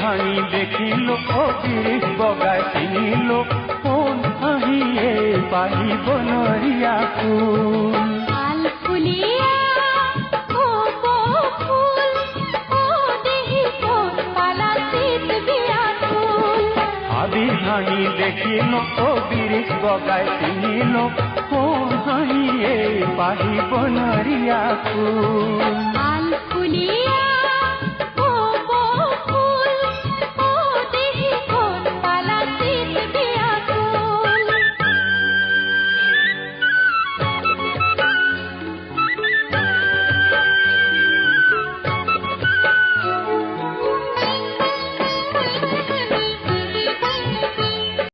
ভাঙি দেখিল ও গিরিশ বগায় চিনিল কোন আহিয়ে পাহিব নরিয়া ফুল আল ফুলিয়া ও ফুল ও দেহি কোন পালা শীত বিয়া ফুল আবির ভাঙি দেখিল ও গিরিশ বগায় চিনিল কোন আহিয়ে পাহিব নরিয়া ফুল